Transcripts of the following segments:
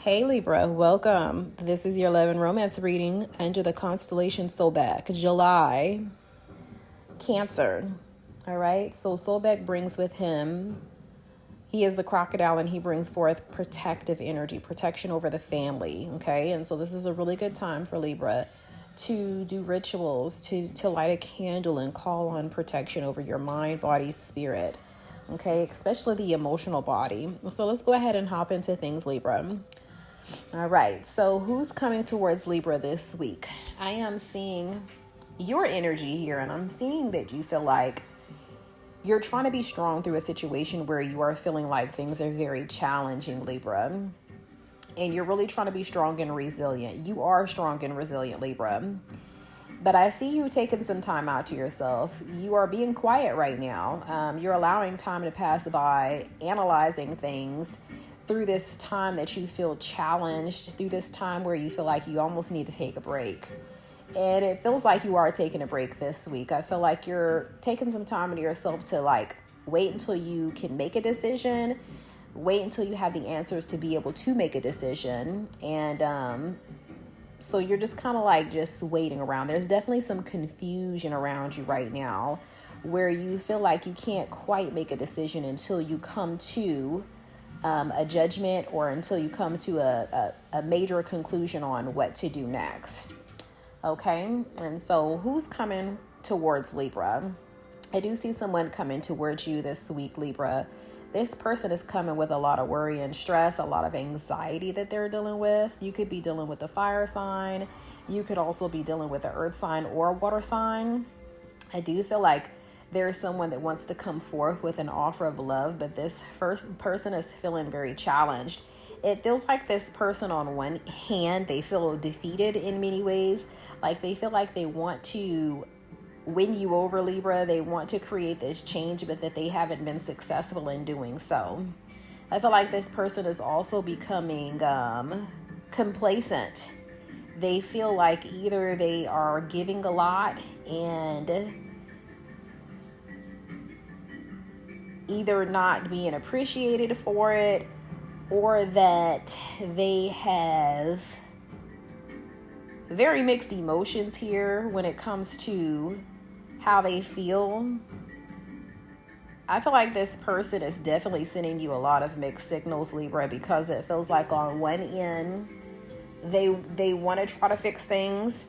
Hey Libra, welcome. This is your love and romance reading under the constellation Sobek, July, Cancer. All right, so Sobek brings with him, he is the crocodile and he brings forth protective energy, protection over the family. Okay, and so this is a really good time for Libra to do rituals, to light a candle and call on protection over your mind, body, spirit. Okay, especially the emotional body. So let's go ahead and hop into things, Libra. All right, so who's coming towards Libra this week? I am seeing your energy here, and I'm seeing that you feel like you're trying to be strong through a situation where you are feeling like things are very challenging, Libra. And you're really trying to be strong and resilient. You are strong and resilient, Libra. But I see you taking some time out to yourself. You are being quiet right now. You're allowing time to pass by, analyzing things through this time that you feel challenged, through this time where you feel like you almost need to take a break. And it feels like you are taking a break this week. I feel like you're taking some time to yourself to wait until you can make a decision, wait until you have the answers to be able to make a decision. And so you're just kind of just waiting around. There's definitely some confusion around you right now where you feel like you can't quite make a decision until you come to a judgment or until you come to a major conclusion on what to do next. Okay, and so who's coming towards Libra? I do see someone coming towards you this week, Libra. This person is coming with a lot of worry and stress, a lot of anxiety that they're dealing with. You could be dealing with a fire sign. You could also be dealing with an earth sign or a water sign. I do feel like there's someone that wants to come forth with an offer of love, but this first person is feeling very challenged. It feels like this person, on one hand, they feel defeated in many ways. Like they feel like they want to win you over, Libra. They want to create this change, but that they haven't been successful in doing so. I feel like this person is also becoming complacent. They feel like either they are giving a lot and either not being appreciated for it, or that they have very mixed emotions here when it comes to how they feel. I feel like this person is definitely sending you a lot of mixed signals, Libra, because it feels like on one end, they want to try to fix things.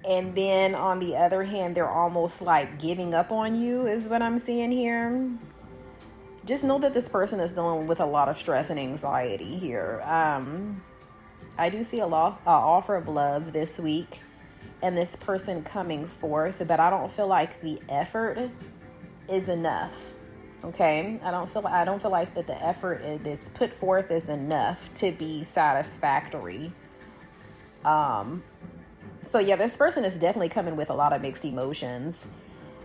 And then on the other hand, they're almost like giving up on you is what I'm seeing here. Just know that this person is dealing with a lot of stress and anxiety here. I do see a offer of love this week and this person coming forth, but I don't feel like the effort is enough. Okay? I don't feel like that the effort that's put forth is enough to be satisfactory. So yeah, this person is definitely coming with a lot of mixed emotions.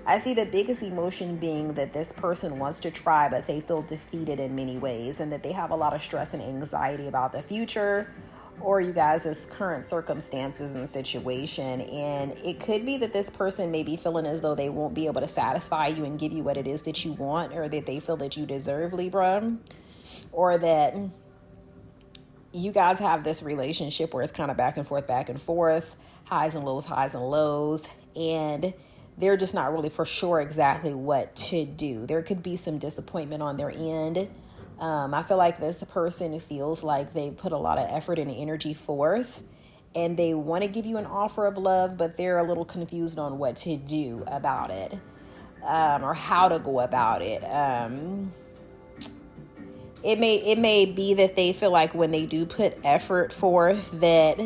I see the biggest emotion being that this person wants to try, but they feel defeated in many ways, and that they have a lot of stress and anxiety about the future or you guys' current circumstances and situation. And it could be that this person may be feeling as though they won't be able to satisfy you and give you what it is that you want, or that they feel that you deserve, Libra, or that you guys have this relationship where it's kind of back and forth, highs and lows, and they're just not really for sure exactly what to do. There could be some disappointment on their end. I feel like this person feels like they put a lot of effort and energy forth, and they want to give you an offer of love, but they're a little confused on what to do about it, or how to go about it. It may be that they feel like when they do put effort forth that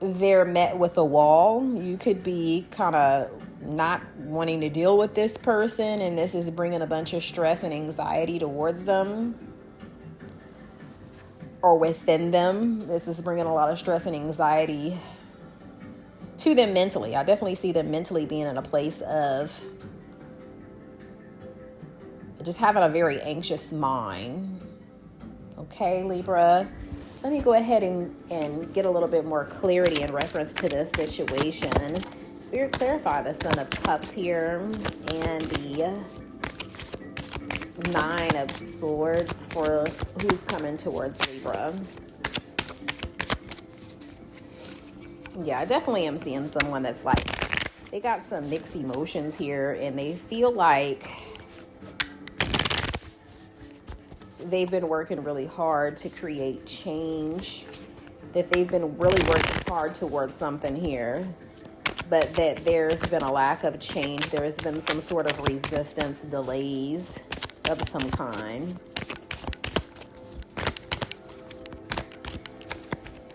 they're met with a wall. You could be kind of not wanting to deal with this person, and this is bringing a bunch of stress and anxiety towards them or within them. This is bringing a lot of stress and anxiety to them mentally. I definitely see them mentally being in a place of just having a very anxious mind. Okay, Libra. Let me go ahead and get a little bit more clarity in reference to this situation. Spirit, clarify the Son of Cups here and the Nine of Swords for who's coming towards Libra. Yeah, I definitely am seeing someone that's like, they got some mixed emotions here, and they feel like they've been working really hard to create change, that they've been really working hard towards something here, but that there's been a lack of change. There has been some sort of resistance, delays of some kind.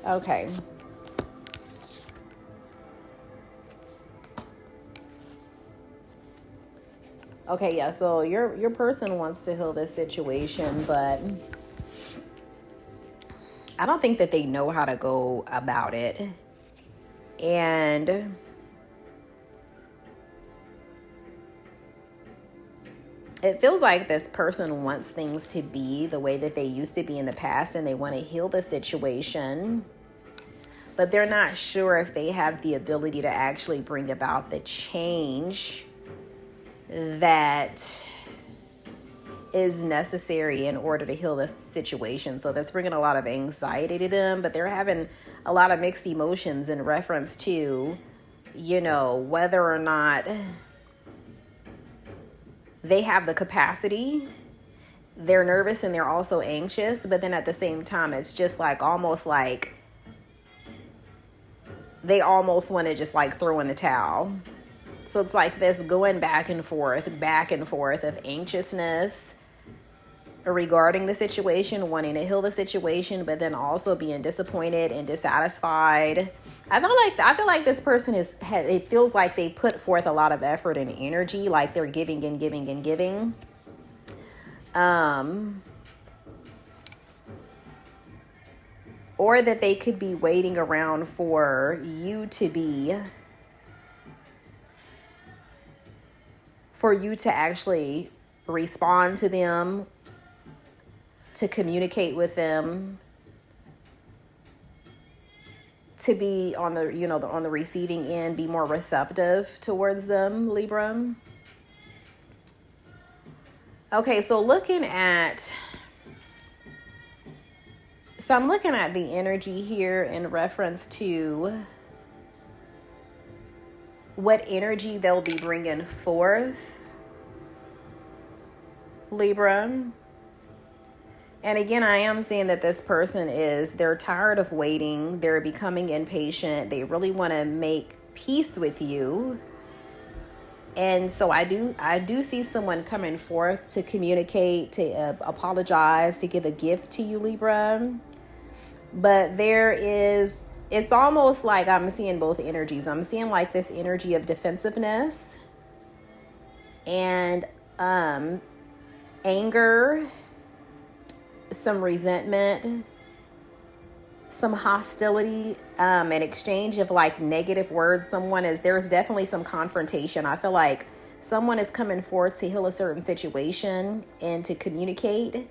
Okay. Okay, yeah, so your person wants to heal this situation, but I don't think that they know how to go about it. And it feels like this person wants things to be the way that they used to be in the past, and they want to heal the situation, but they're not sure if they have the ability to actually bring about the change that is necessary in order to heal this situation. So that's bringing a lot of anxiety to them, but they're having a lot of mixed emotions in reference to, you know, whether or not they have the capacity. They're nervous and they're also anxious, but then at the same time, it's just like almost like they almost want to just like throw in the towel. So it's like this going back and forth of anxiousness regarding the situation, wanting to heal the situation, but then also being disappointed and dissatisfied. I feel like this person it feels like they put forth a lot of effort and energy, like they're giving and giving and giving. Or that they could be waiting around for you to actually respond to them, to communicate with them, to be on the, you know, on the receiving end, be more receptive towards them, Libra. Okay, so I'm looking at the energy here in reference to what energy they'll be bringing forth, Libra. And again, I am seeing that this person they're tired of waiting. They're becoming impatient. They really want to make peace with you. And so I do see someone coming forth to communicate, to apologize, to give a gift to you, Libra. But it's almost like I'm seeing both energies. I'm seeing like this energy of defensiveness and anger, some resentment, some hostility, an exchange of like negative words. There's definitely some confrontation. I feel like someone is coming forth to heal a certain situation and to communicate,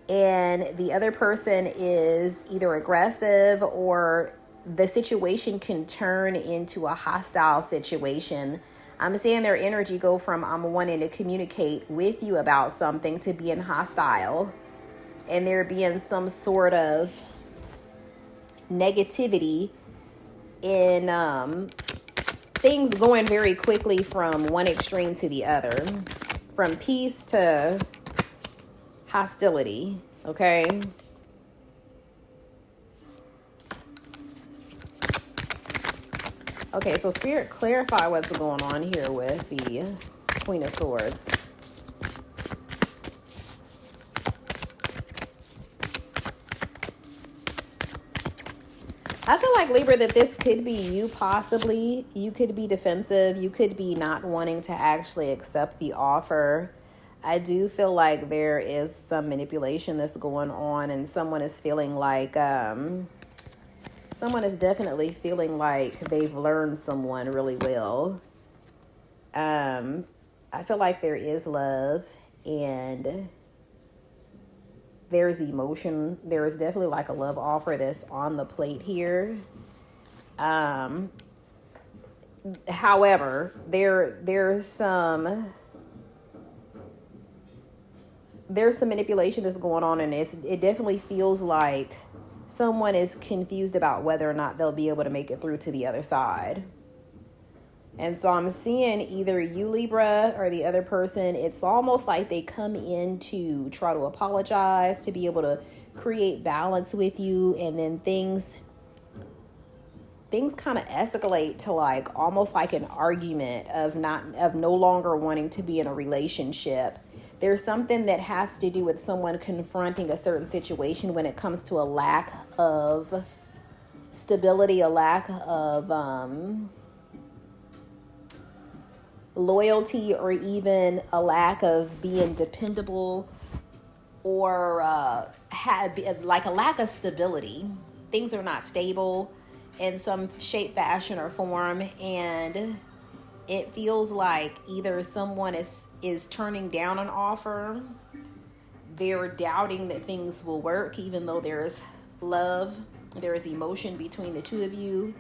and the other person is either aggressive, or the situation can turn into a hostile situation. I'm seeing their energy go from I'm wanting to communicate with you about something to being hostile, and there being some sort of negativity in things going very quickly from one extreme to the other, from peace to hostility. Okay. Okay, so Spirit, clarify what's going on here with the Queen of Swords. I feel like, Libra, that this could be you possibly. You could be defensive. You could be not wanting to actually accept the offer. I do feel like there is some manipulation that's going on, and someone is feeling like, someone is definitely feeling like they've learned someone really well. I feel like there is love and there's emotion. There is definitely like a love offer that's on the plate here. However, there's some there's some manipulation that's going on, and it definitely feels like someone is confused about whether or not they'll be able to make it through to the other side. And so I'm seeing either you, Libra, or the other person, it's almost like they come in to try to apologize, to be able to create balance with you, and then things kind of escalate to like almost like an argument of no longer wanting to be in a relationship. There's something that has to do with someone confronting a certain situation when it comes to a lack of stability, a lack of loyalty, or even a lack of being dependable, or like a lack of stability. Things are not stable in some shape, fashion, or form, and it feels like either someone is turning down an offer, they're doubting that things will work, even though there is love, there is emotion between the two of you,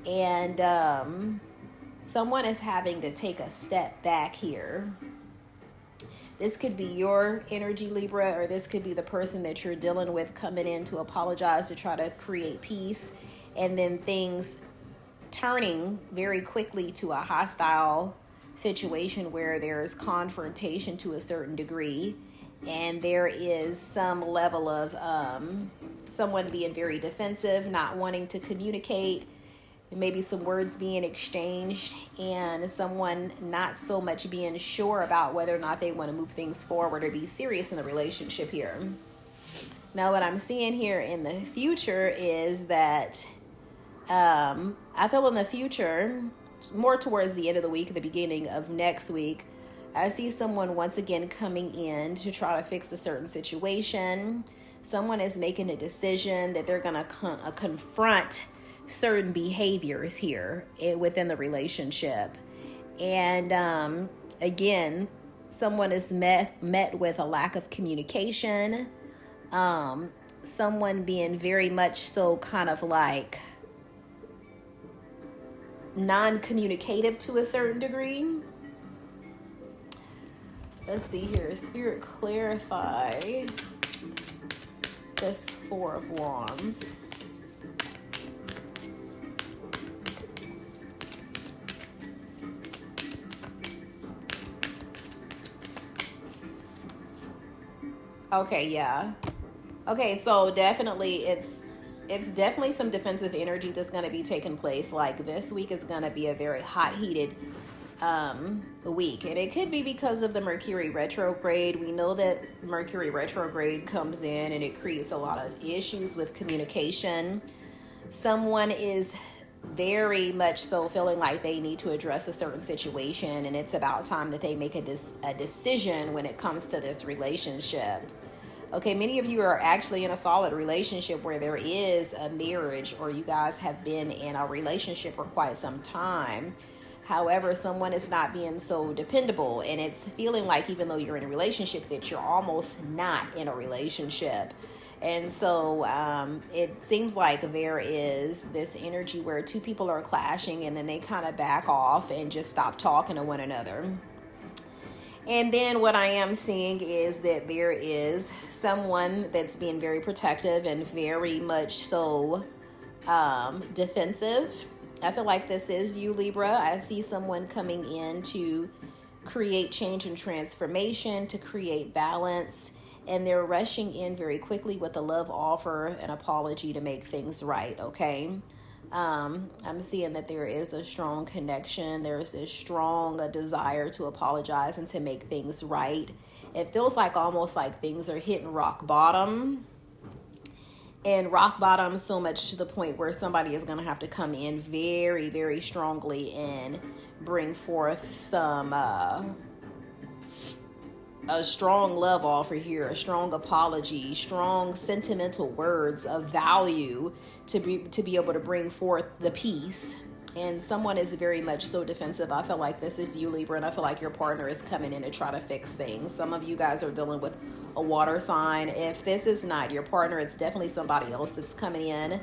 and someone is having to take a step back here. This could be your energy, Libra, or this could be the person that you're dealing with coming in to apologize, to try to create peace, and then things turning very quickly to a hostile situation where there is confrontation to a certain degree, and there is some level of someone being very defensive, not wanting to communicate, maybe some words being exchanged, and someone not so much being sure about whether or not they want to move things forward or be serious in the relationship here. Now, what I'm seeing here in the future is that I feel in the future, more towards the end of the week, the beginning of next week, I see someone once again coming in to try to fix a certain situation. Someone is making a decision that they're going to confront certain behaviors here within the relationship. And again, someone is met with a lack of communication. Someone being very much so kind of like non-communicative to a certain degree. Let's see here. Spirit, clarify this Four of Wands. Okay, yeah. Okay, so definitely it's definitely some defensive energy that's going to be taking place. Like, this week is going to be a very hot, heated week. And it could be because of the Mercury retrograde. We know that Mercury retrograde comes in and it creates a lot of issues with communication. Someone is very much so feeling like they need to address a certain situation, and it's about time that they make a decision when it comes to this relationship. Okay, many of you are actually in a solid relationship where there is a marriage, or you guys have been in a relationship for quite some time. However, someone is not being so dependable, and it's feeling like even though you're in a relationship that you're almost not in a relationship. And so it seems like there is this energy where two people are clashing, and then they kind of back off and just stop talking to one another. And then what I am seeing is that there is someone that's being very protective and very much so defensive. I feel like this is you, Libra. I see someone coming in to create change and transformation, to create balance, and they're rushing in very quickly with a love offer, an apology to make things right, okay? I'm seeing that there is a strong connection. There's a strong desire to apologize and to make things right. It feels like almost like things are hitting rock bottom. And rock bottom so much to the point where somebody is going to have to come in very, very strongly and bring forth some a strong love offer here, a strong apology, strong sentimental words of value to be able to bring forth the peace. And someone is very much so defensive. I feel like this is you, Libra, and I feel like your partner is coming in to try to fix things. Some of you guys are dealing with a water sign. If this is not your partner, it's definitely somebody else that's coming in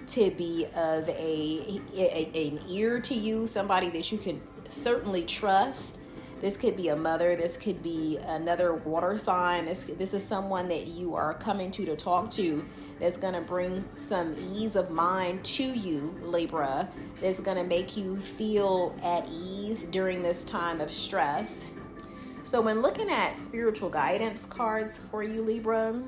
to be of an ear to you, somebody that you can certainly trust. This could be a mother. This could be another water sign. This is someone that you are coming to talk to, that's going to bring some ease of mind to you, Libra. That's going to make you feel at ease during this time of stress. So when looking at spiritual guidance cards for you, Libra,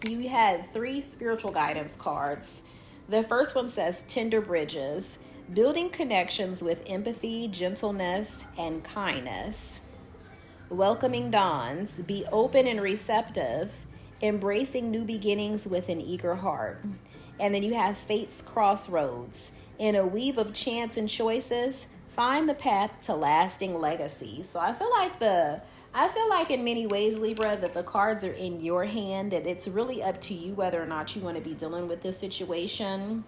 you had 3 spiritual guidance cards. The first one says tender bridges, building connections with empathy, gentleness, and kindness. Welcoming dawns, be open and receptive, embracing new beginnings with an eager heart. And then you have fate's crossroads. In a weave of chance and choices, find the path to lasting legacy. So I feel like in many ways, Libra, that the cards are in your hand, that it's really up to you whether or not you want to be dealing with this situation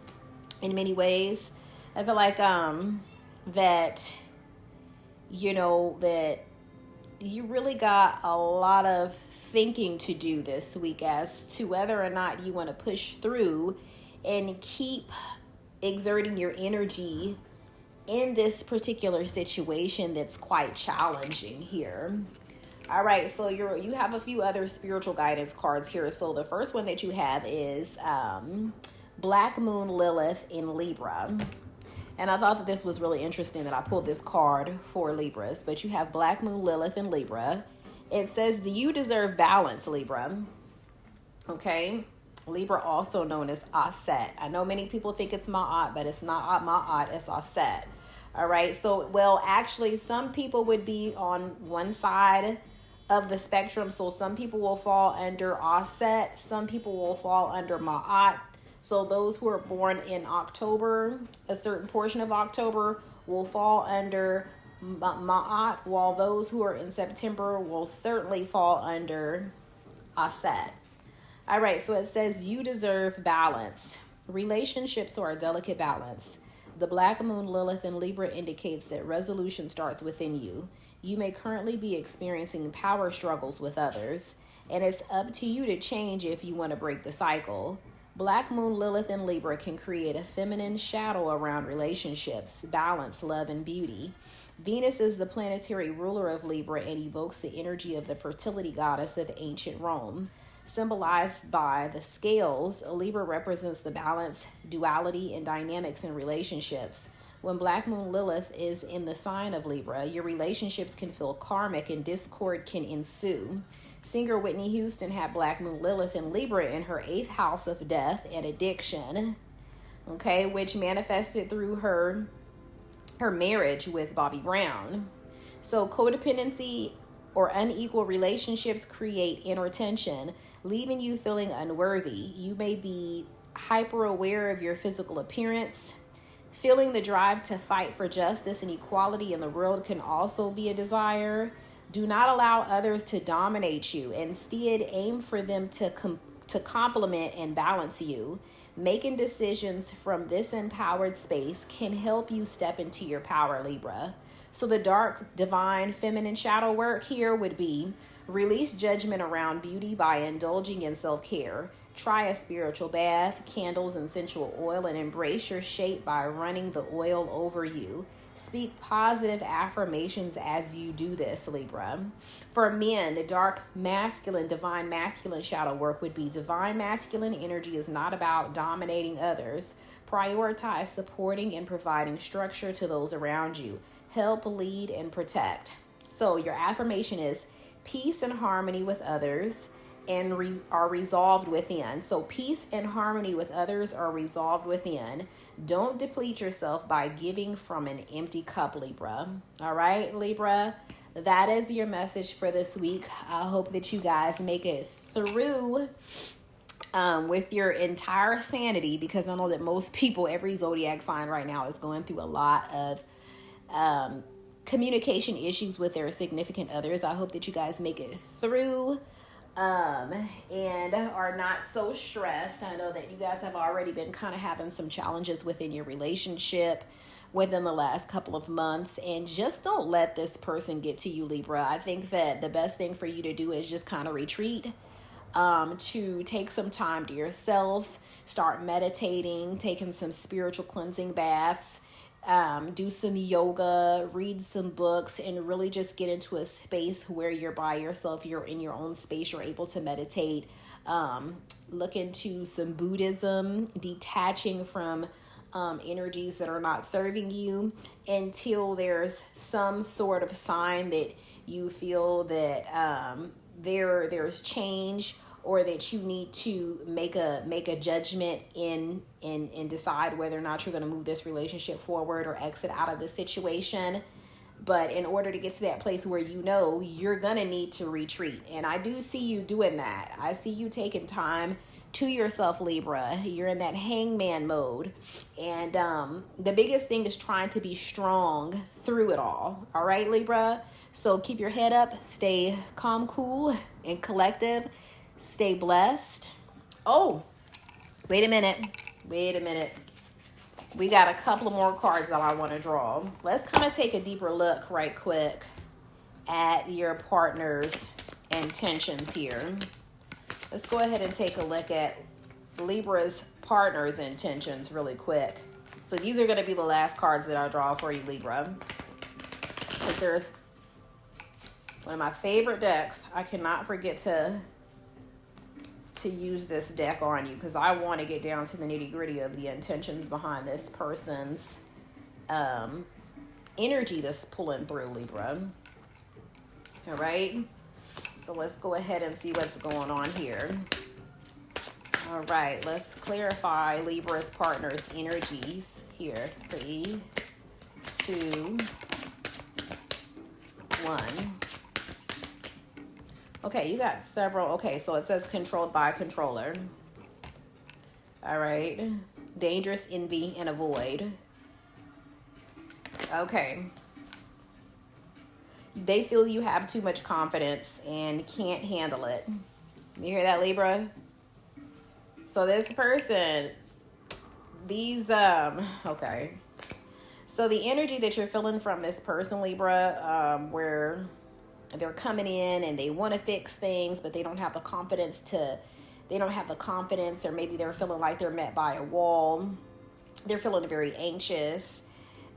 in many ways. I feel like that you really got a lot of thinking to do this week as to whether or not you want to push through and keep exerting your energy in this particular situation that's quite challenging here. All right, so you have a few other spiritual guidance cards here. So the first one that you have is Black Moon Lilith in Libra. And I thought that this was really interesting that I pulled this card for Libras. But you have Black Moon Lilith in Libra. It says, you deserve balance, Libra. Okay? Libra, also known as Aset. I know many people think it's Ma'at, but it's not Ma'at, it's Aset. All right? So, well, actually, some people would be on one side of the spectrum. So some people will fall under Aset. Some people will fall under Ma'at. So those who are born in October, a certain portion of October, will fall under Ma'at, while those who are in September will certainly fall under Aset. All right, so it says you deserve balance. Relationships are a delicate balance. The Black Moon Lilith in Libra indicates that resolution starts within you. You may currently be experiencing power struggles with others, and it's up to you to change if you want to break the cycle. Black Moon Lilith in Libra can create a feminine shadow around relationships, balance, love, and beauty. Venus is the planetary ruler of Libra and evokes the energy of the fertility goddess of ancient Rome. Symbolized by the scales, Libra represents the balance, duality, and dynamics in relationships. When Black Moon Lilith is in the sign of Libra, your relationships can feel karmic and discord can ensue. Singer Whitney Houston had Black Moon Lilith in Libra in her 8th house of death and addiction, okay, which manifested through her marriage with Bobby Brown. So codependency or unequal relationships create inner tension, leaving you feeling unworthy. You may be hyper aware of your physical appearance. Feeling the drive to fight for justice and equality in the world can also be a desire. Do not allow others to dominate you. Instead, aim for them to complement and balance you. Making decisions from this empowered space can help you step into your power, Libra. So the dark, divine, feminine shadow work here would be release judgment around beauty by indulging in self-care. Try a spiritual bath, candles, and essential oil, and embrace your shape by running the oil over you. Speak positive affirmations as you do this, Libra. For men, the dark masculine, divine masculine shadow work would be divine masculine energy is not about dominating others. Prioritize supporting and providing structure to those around you. Help, lead, and protect. So your affirmation is peace and harmony with others and are resolved within. So peace and harmony with others are resolved within. Don't deplete yourself by giving from an empty cup, Libra. All right, Libra, that is your message for this week. I hope that you guys make it through with your entire sanity, because I know that most people, every zodiac sign right now is going through a lot of communication issues with their significant others. I hope that you guys make it through and are not so stressed. I know that you guys have already been kind of having some challenges within your relationship within the last couple of months, and just don't let this person get to you, Libra. I think that the best thing for you to do is just kind of retreat, to take some time to yourself, start meditating, taking some spiritual cleansing baths, do some yoga, read some books, and really just get into a space where you're by yourself, you're in your own space, you're able to meditate. Look into some Buddhism, detaching from energies that are not serving you until there's some sort of sign that you feel that there's change, or that you need to make a judgment and decide whether or not you're going to move this relationship forward or exit out of the situation. But in order to get to that place where you know you're going to need to retreat, and I do see you doing that. I see you taking time to yourself, Libra. You're in that hangman mode. And the biggest thing is trying to be strong through it all. All right, Libra? So keep your head up, stay calm, cool, and collective. Stay blessed. Oh, wait a minute. We got a couple of more cards that I want to draw. Let's kind of take a deeper look right quick at your partner's intentions here. Let's go ahead and take a look at Libra's partner's intentions really quick. So these are going to be the last cards that I draw for you, Libra. Because there's one of my favorite decks. I cannot forget to use this deck on you, because I want to get down to the nitty-gritty of the intentions behind this person's energy that's pulling through, Libra. All right, so let's go ahead and see what's going on here. All right, let's clarify Libra's partner's energies here. 3, 2, 1. Okay, you got several. Okay, so it says controlled by controller. All right. Dangerous, envy, and avoid. Okay. They feel you have too much confidence and can't handle it. You hear that, Libra? So this person, okay. So the energy that you're feeling from this person, Libra, where they're coming in and they want to fix things, but they don't have the confidence, or maybe they're feeling like they're met by a wall. They're feeling very anxious.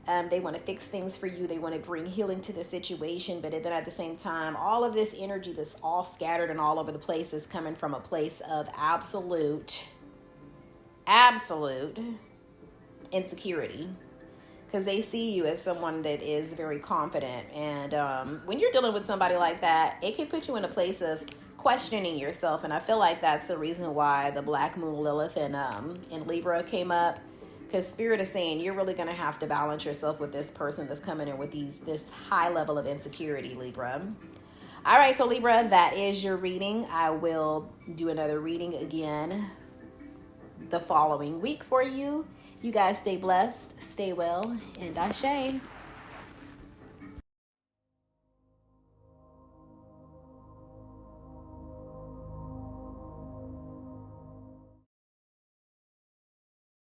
They want to fix things for you. They want to bring healing to the situation, but then at the same time, all of this energy that's all scattered and all over the place is coming from a place of absolute insecurity. Because they see you as someone that is very confident. And when you're dealing with somebody like that, it can put you in a place of questioning yourself. And I feel like that's the reason why the Black Moon Lilith in Libra came up. Because Spirit is saying you're really going to have to balance yourself with this person that's coming in with this high level of insecurity, Libra. All right, so Libra, that is your reading. I will do another reading again the following week for you. You guys stay blessed, stay well, and ashe.